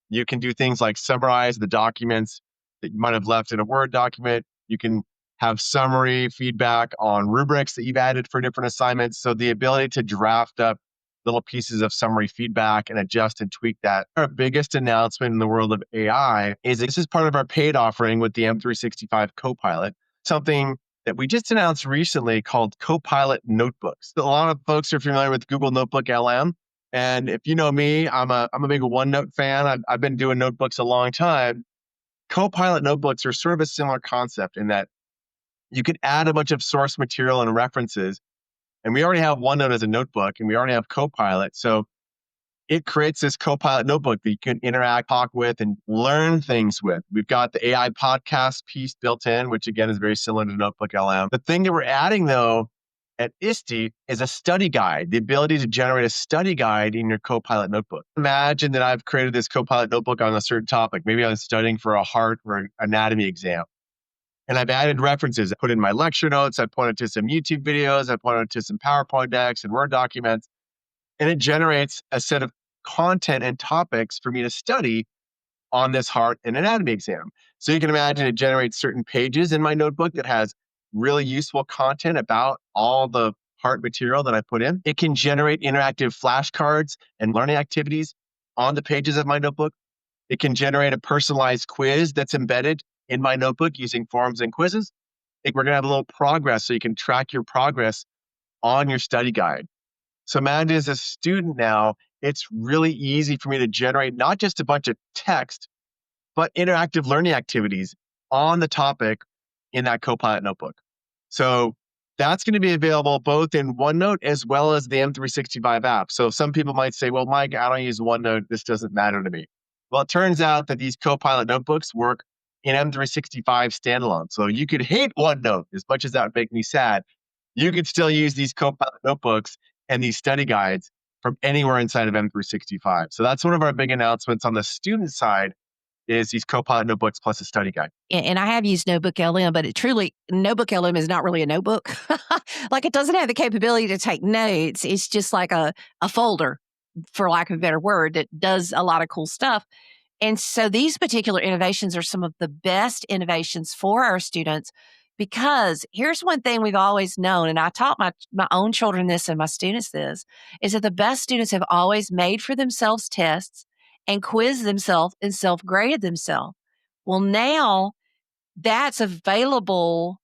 you can do things like summarize the documents that you might have left in a Word document. You can have summary feedback on rubrics that you've added for different assignments. So the ability to draft up little pieces of summary feedback and adjust and tweak that. Our biggest announcement in the world of AI is this is part of our paid offering with the M365 Copilot, something that we just announced recently called Copilot Notebooks. A lot of folks are familiar with Google Notebook LM. And if you know me, I'm a big OneNote fan. I've been doing notebooks a long time. Copilot notebooks are sort of a similar concept in that you can add a bunch of source material and references. And we already have OneNote as a notebook, and we already have Copilot. So it creates this Copilot notebook that you can interact, talk with, and learn things with. We've got the AI podcast piece built in, which again is very similar to Notebook LM. The thing that we're adding, though, at ISTE is a study guide, the ability to generate a study guide in your Copilot notebook. Imagine that I've created this Copilot notebook on a certain topic. Maybe I'm studying for a heart or anatomy exam. And I've added references. I put in my lecture notes. I pointed to some YouTube videos. I pointed to some PowerPoint decks and Word documents. And it generates a set of content and topics for me to study on this heart and anatomy exam. So you can imagine it generates certain pages in my notebook that has really useful content about all the heart material that I put in. It can generate interactive flashcards and learning activities on the pages of my notebook. It can generate a personalized quiz that's embedded in my notebook using forms and quizzes. We're going to have a little progress so you can track your progress on your study guide. So imagine as a student now, it's really easy for me to generate not just a bunch of text, but interactive learning activities on the topic in that Copilot notebook. So that's going to be available both in OneNote as well as the M365 app. So some people might say, well, Mike, I don't use OneNote. This doesn't matter to me. Well, it turns out that these Copilot notebooks work in M365 standalone. So you could hate OneNote as much as that would make me sad. You could still use these Copilot notebooks and these study guides from anywhere inside of M365. So that's one of our big announcements on the student side is these Copilot notebooks plus a study guide. And I have used Notebook LM, but Notebook LM is not really a notebook. Like it doesn't have the capability to take notes. It's just like a folder, for lack of a better word, that does a lot of cool stuff. And so these particular innovations are some of the best innovations for our students, because here's one thing we've always known, and I taught my own children this and my students this, is that the best students have always made for themselves tests and quizzed themselves and self-graded themselves. Well, now that's available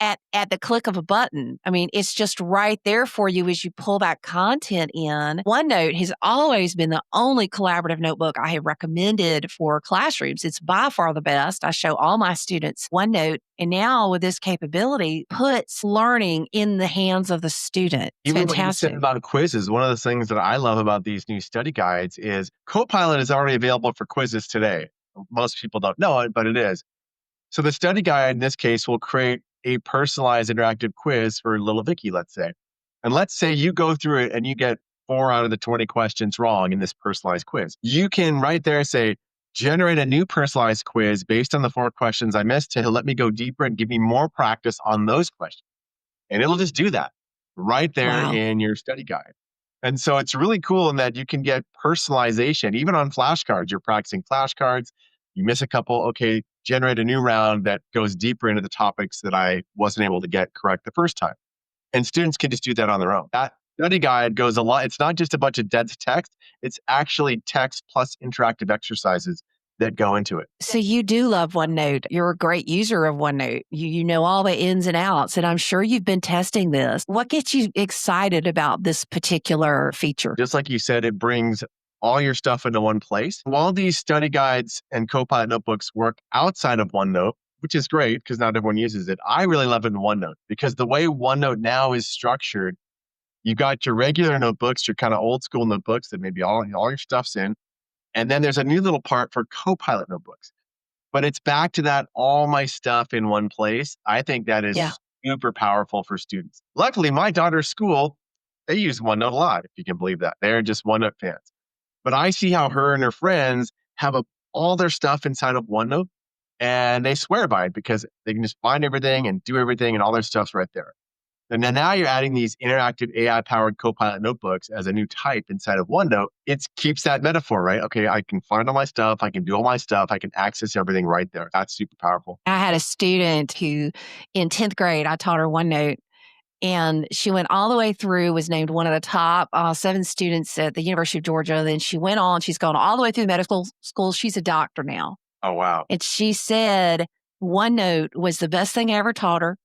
at the click of a button. I mean, it's just right there for you as you pull that content in. OneNote has always been the only collaborative notebook I have recommended for classrooms. It's by far the best. I show all my students OneNote. And now with this capability, puts learning in the hands of the student. It's Even what you said fantastic. about quizzes, one of the things that I love about these new study guides is Copilot is already available for quizzes today. Most people don't know it, but it is. So the study guide in this case will create a personalized interactive quiz for little Vicky, let's say. And let's say you go through it and you get 4 out of the 20 questions wrong in this personalized quiz. You can right there say, generate a new personalized quiz based on the 4 questions I missed to let me go deeper and give me more practice on those questions. And it'll just do that right there Wow. in your study guide. And so it's really cool in that you can get personalization, even on flashcards. You're practicing flashcards, you miss a couple, okay, generate a new round that goes deeper into the topics that I wasn't able to get correct the first time. And students can just do that on their own. That study guide goes a lot. It's not just a bunch of dense text, it's actually text plus interactive exercises that go into it. So you do love OneNote. You're a great user of OneNote. You know all the ins and outs, and I'm sure you've been testing this. What gets you excited about this particular feature? Just like you said, it brings all your stuff into one place. While these study guides and Copilot notebooks work outside of OneNote, which is great because not everyone uses it, I really love it in OneNote because the way OneNote now is structured, you've got your regular notebooks, your kind of old school notebooks that maybe all your stuff's in. And then there's a new little part for Copilot notebooks. But it's back to that all my stuff in one place. I think that is Yeah. super powerful for students. Luckily, my daughter's school, they use OneNote a lot, if you can believe that. They're just OneNote fans. But I see how her and her friends have all their stuff inside of OneNote and they swear by it because they can just find everything and do everything and all their stuff's right there. And then now you're adding these interactive AI-powered Copilot notebooks as a new type inside of OneNote. It keeps that metaphor, right? Okay, I can find all my stuff. I can do all my stuff. I can access everything right there. That's super powerful. I had a student who, in 10th grade, I taught her OneNote, and she went all the way through, was named one of the top 7 students at the University of Georgia. Then she went on, she's gone all the way through medical school. She's a doctor now. Oh, wow. And she said OneNote was the best thing I ever taught her.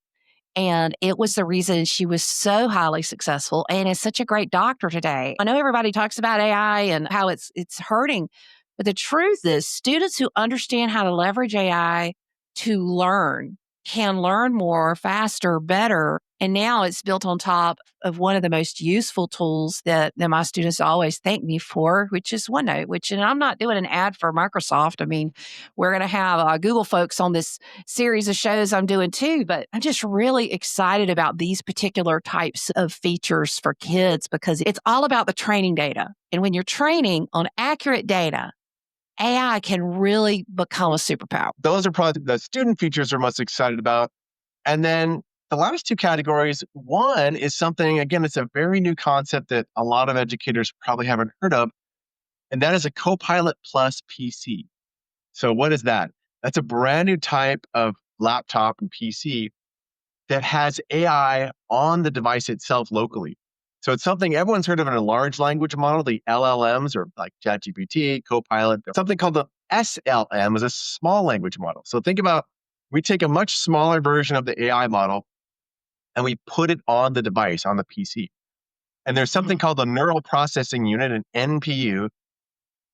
And it was the reason she was so highly successful and is such a great doctor today. I know everybody talks about AI and how it's hurting, but the truth is students who understand how to leverage AI to learn can learn more, faster, better. And now it's built on top of one of the most useful tools that my students always thank me for, which is OneNote, and I'm not doing an ad for Microsoft. I mean, we're going to have Google folks on this series of shows I'm doing too, but I'm just really excited about these particular types of features for kids because it's all about the training data. And when you're training on accurate data, AI can really become a superpower. Those are probably the student features we're most excited about. And then the last 2 categories, one is something, again, it's a very new concept that a lot of educators probably haven't heard of, and that is a Copilot Plus PC. So what is that? That's a brand new type of laptop and PC that has AI on the device itself locally. So it's something everyone's heard of in a large language model, the LLMs or like ChatGPT, Copilot. Something called the SLM is a small language model. So think about, we take a much smaller version of the AI model and we put it on the device, on the PC. And there's something called the neural processing unit, an NPU,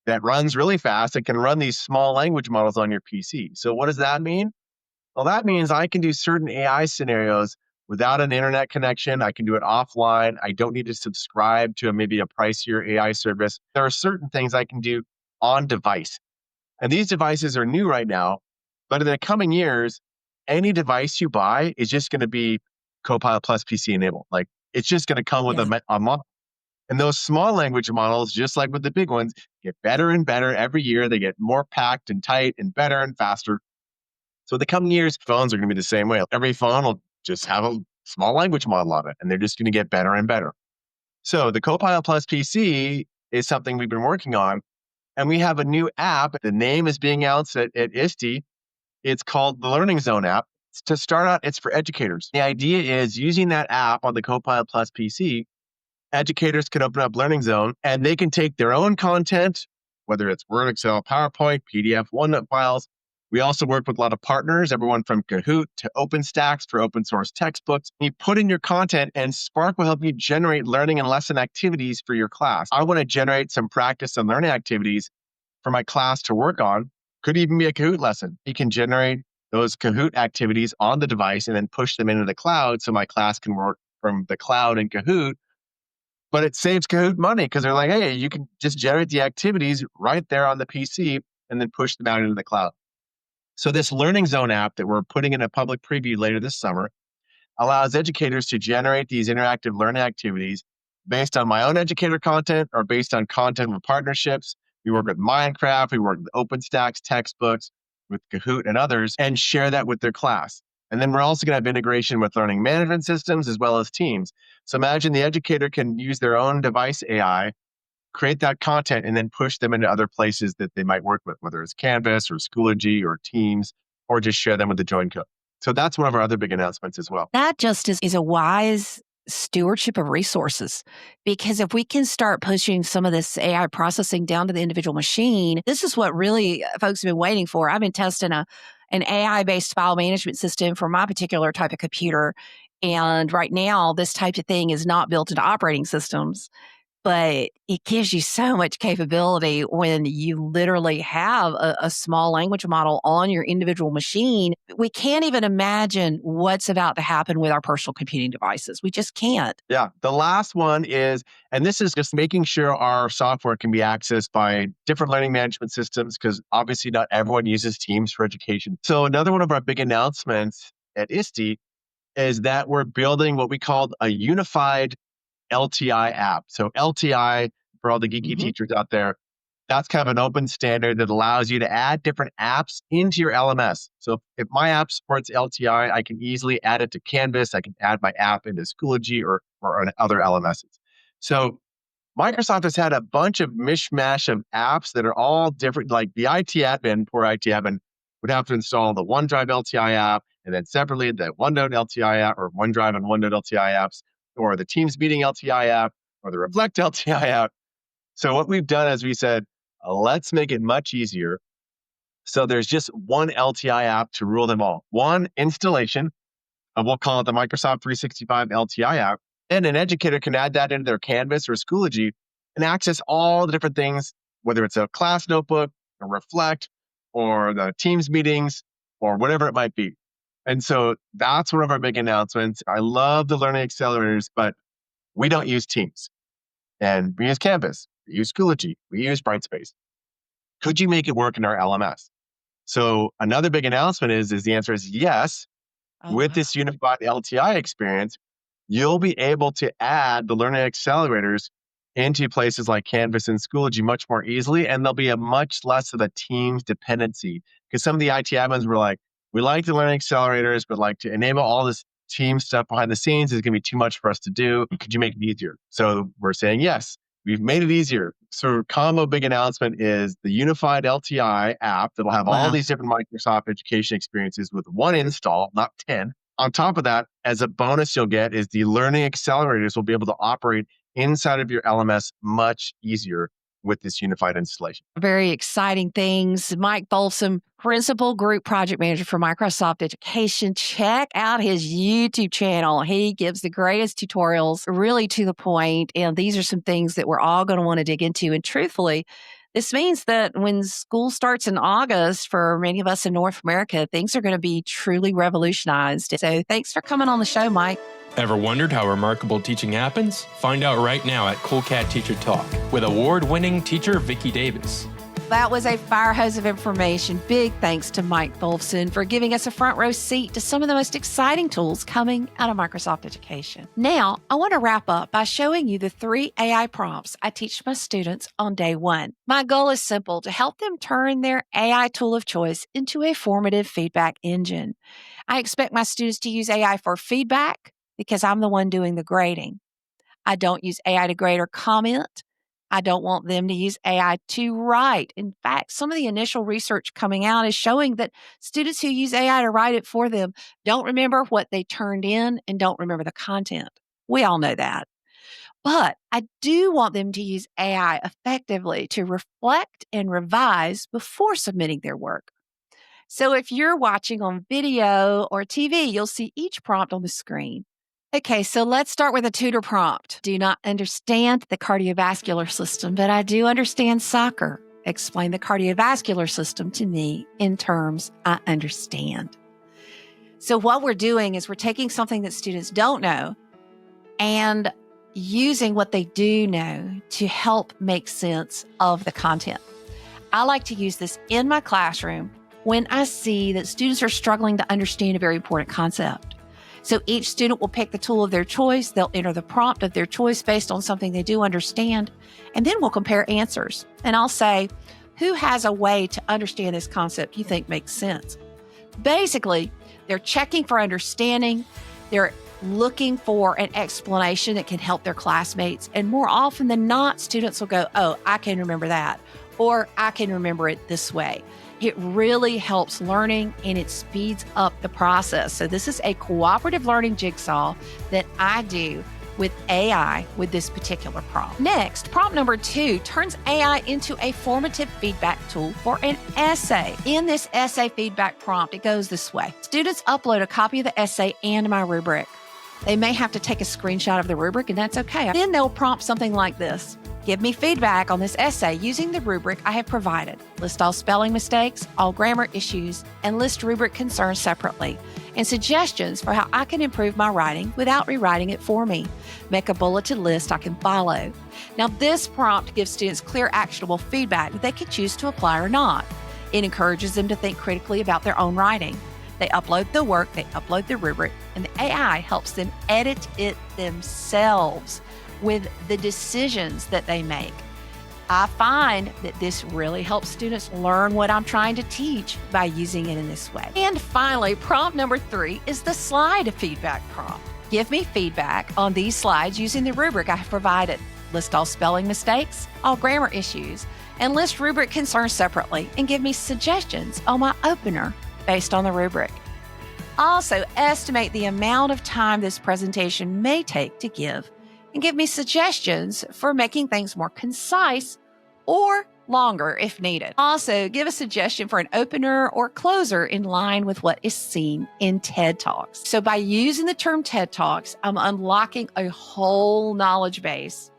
that runs really fast and can run these small language models on your PC. So what does that mean? Well, that means I can do certain AI scenarios without an internet connection. I can do it offline. I don't need to subscribe to maybe a pricier AI service. There are certain things I can do on device. And these devices are new right now, but in the coming years, any device you buy is just going to be Copilot Plus PC enabled. Like it's just going to come with a model. And those small language models, just like with the big ones, get better and better every year. They get more packed and tight and better and faster. So in the coming years, phones are going to be the same way. Every phone will just have a small language model on it, and they're just going to get better and better. So the Copilot Plus PC is something we've been working on, and we have a new app. The name is being announced at ISTE. It's called the Learning Zone app. To start out, it's for educators. The idea is using that app on the Copilot Plus PC, educators can open up Learning Zone, and they can take their own content, whether it's Word, Excel, PowerPoint, PDF, OneNote files, We also work with a lot of partners, everyone from Kahoot to OpenStax for open source textbooks. You put in your content and Spark will help you generate learning and lesson activities for your class. I want to generate some practice and learning activities for my class to work on. Could even be a Kahoot lesson. You can generate those Kahoot activities on the device and then push them into the cloud so my class can work from the cloud in Kahoot. But it saves Kahoot money because they're like, hey, you can just generate the activities right there on the PC and then push them out into the cloud. So this Learning Zone app that we're putting in a public preview later this summer allows educators to generate these interactive learning activities based on my own educator content or based on content with partnerships. We work with Minecraft, we work with OpenStax textbooks, with Kahoot and others, and share that with their class. And then we're also going to have integration with learning management systems as well as teams. So imagine the educator can use their own device AI, create that content, and then push them into other places that they might work with, whether it's Canvas or Schoology or Teams, or just share them with the join code. So that's one of our other big announcements as well. That just is a wise stewardship of resources, because if we can start pushing some of this AI processing down to the individual machine, this is what really folks have been waiting for. I've been testing an AI-based file management system for my particular type of computer. And right now, this type of thing is not built into operating systems. But it gives you so much capability when you literally have a small language model on your individual machine. We can't even imagine what's about to happen with our personal computing devices. We just can't. Yeah. The last one is, and this is just making sure our software can be accessed by different learning management systems, because obviously not everyone uses Teams for education. So another one of our big announcements at ISTE is that we're building what we call a unified LTI app. So LTI, for all the geeky teachers out there, that's kind of an open standard that allows you to add different apps into your LMS. So if my app supports LTI, I can easily add it to Canvas. I can add my app into Schoology or other LMSs. So Microsoft has had a bunch of mishmash of apps that are all different. Like the IT admin, poor IT admin, would have to install the OneDrive LTI app and then separately the OneNote LTI app or OneDrive and OneNote LTI apps, or the Teams Meeting LTI app, or the Reflect LTI app. So what we've done is we said, let's make it much easier. So there's just one LTI app to rule them all. One installation of, we'll call it the Microsoft 365 LTI app. And an educator can add that into their Canvas or Schoology and access all the different things, whether it's a class notebook, or Reflect, or the Teams meetings, or whatever it might be. And so that's one of our big announcements. I love the learning accelerators, but we don't use Teams. And we use Canvas, we use Schoology, we use Brightspace. Could you make it work in our LMS? So another big announcement is the answer is yes. With this unified LTI experience, you'll be able to add the learning accelerators into places like Canvas and Schoology much more easily, and there'll be a much less of a Teams dependency. Because some of the IT admins were like, we like the learning accelerators, but like to enable all this team stuff behind the scenes is going to be too much for us to do. Could you make it easier? So we're saying, yes, we've made it easier. So combo big announcement is the unified LTI app that'll have all these different Microsoft education experiences with one install, not 10. On top of that, as a bonus you'll get is the learning accelerators will be able to operate inside of your LMS much easier with this unified installation. Very exciting things. Mike Tholfsen, Principal Group Project Manager for Microsoft Education. Check out his YouTube channel. He gives the greatest tutorials, really to the point. And these are some things that we're all going to want to dig into. And truthfully, this means that when school starts in August, for many of us in North America, things are going to be truly revolutionized. So thanks for coming on the show, Mike. Ever wondered how remarkable teaching happens? Find out right now at Cool Cat Teacher Talk with award-winning teacher Vicki Davis. That was a fire hose of information. Big thanks to Mike Tholfsen for giving us a front row seat to some of the most exciting tools coming out of Microsoft Education. Now, I want to wrap up by showing you the 3 AI prompts I teach my students on day 1. My goal is simple: to help them turn their AI tool of choice into a formative feedback engine. I expect my students to use AI for feedback because I'm the one doing the grading. I don't use AI to grade or comment. I don't want them to use AI to write. In fact, some of the initial research coming out is showing that students who use AI to write it for them don't remember what they turned in and don't remember the content. We all know that. But I do want them to use AI effectively to reflect and revise before submitting their work. So if you're watching on video or TV, you'll see each prompt on the screen. Okay, so let's start with a tutor prompt. Do not understand the cardiovascular system, but I do understand soccer. Explain the cardiovascular system to me in terms I understand. So what we're doing is we're taking something that students don't know and using what they do know to help make sense of the content. I like to use this in my classroom when I see that students are struggling to understand a very important concept. So each student will pick the tool of their choice. They'll enter the prompt of their choice based on something they do understand, and then we'll compare answers. And I'll say, who has a way to understand this concept you think makes sense? Basically, they're checking for understanding. They're looking for an explanation that can help their classmates. And more often than not, students will go, oh, I can remember that, or I can remember it this way. It really helps learning and it speeds up the process. So this is a cooperative learning jigsaw that I do with AI with this particular prompt. Next, prompt number 2 turns AI into a formative feedback tool for an essay. In this essay feedback prompt, it goes this way. Students upload a copy of the essay and my rubric. They may have to take a screenshot of the rubric, and that's okay. Then they'll prompt something like this. Give me feedback on this essay using the rubric I have provided. List all spelling mistakes, all grammar issues, and list rubric concerns separately, and suggestions for how I can improve my writing without rewriting it for me. Make a bulleted list I can follow. Now, this prompt gives students clear, actionable feedback that they can choose to apply or not. It encourages them to think critically about their own writing. They upload the work, they upload the rubric, and the AI helps them edit it themselves with the decisions that they make. I find that this really helps students learn what I'm trying to teach by using it in this way. And finally, prompt number 3 is the slide feedback prompt. Give me feedback on these slides using the rubric I have provided. List all spelling mistakes, all grammar issues, and list rubric concerns separately, and give me suggestions on my opener based on the rubric. Also, estimate the amount of time this presentation may take to give, and give me suggestions for making things more concise or longer if needed. Also, give a suggestion for an opener or closer in line with what is seen in TED Talks. So by using the term TED Talks, I'm unlocking a whole knowledge base.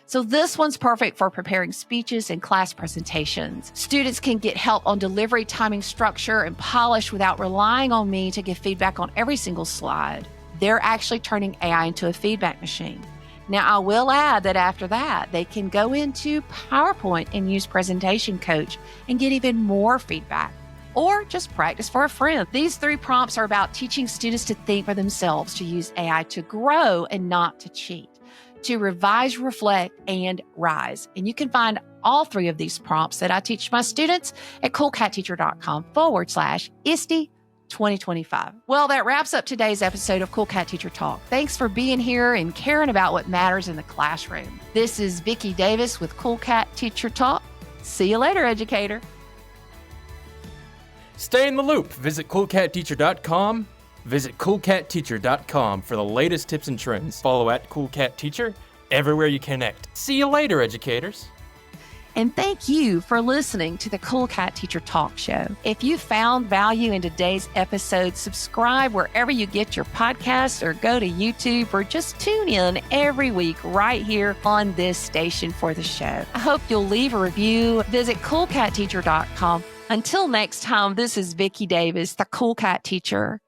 So this one's perfect for preparing speeches and class presentations. Students can get help on delivery, timing, structure, and polish without relying on me to give feedback on every single slide. They're actually turning AI into a feedback machine. Now, I will add that after that, they can go into PowerPoint and use Presentation Coach and get even more feedback, or just practice for a friend. These 3 prompts are about teaching students to think for themselves, to use AI to grow and not to cheat, to revise, reflect, and rise. And you can find all 3 of these prompts that I teach my students at coolcatteacher.com/ISTE 2025. Well, that wraps up today's episode of Cool Cat Teacher Talk. Thanks for being here and caring about what matters in the classroom. This is Vicki Davis with Cool Cat Teacher Talk. See you later, educator. Stay in the loop. Visit coolcatteacher.com. Visit coolcatteacher.com for the latest tips and trends. Follow at Cool Cat Teacher everywhere you connect. See you later, educators. And thank you for listening to the Cool Cat Teacher Talk Show. If you found value in today's episode, subscribe wherever you get your podcasts, or go to YouTube, or just tune in every week right here on this station for the show. I hope you'll leave a review. Visit coolcatteacher.com. Until next time, this is Vicki Davis, the Cool Cat Teacher.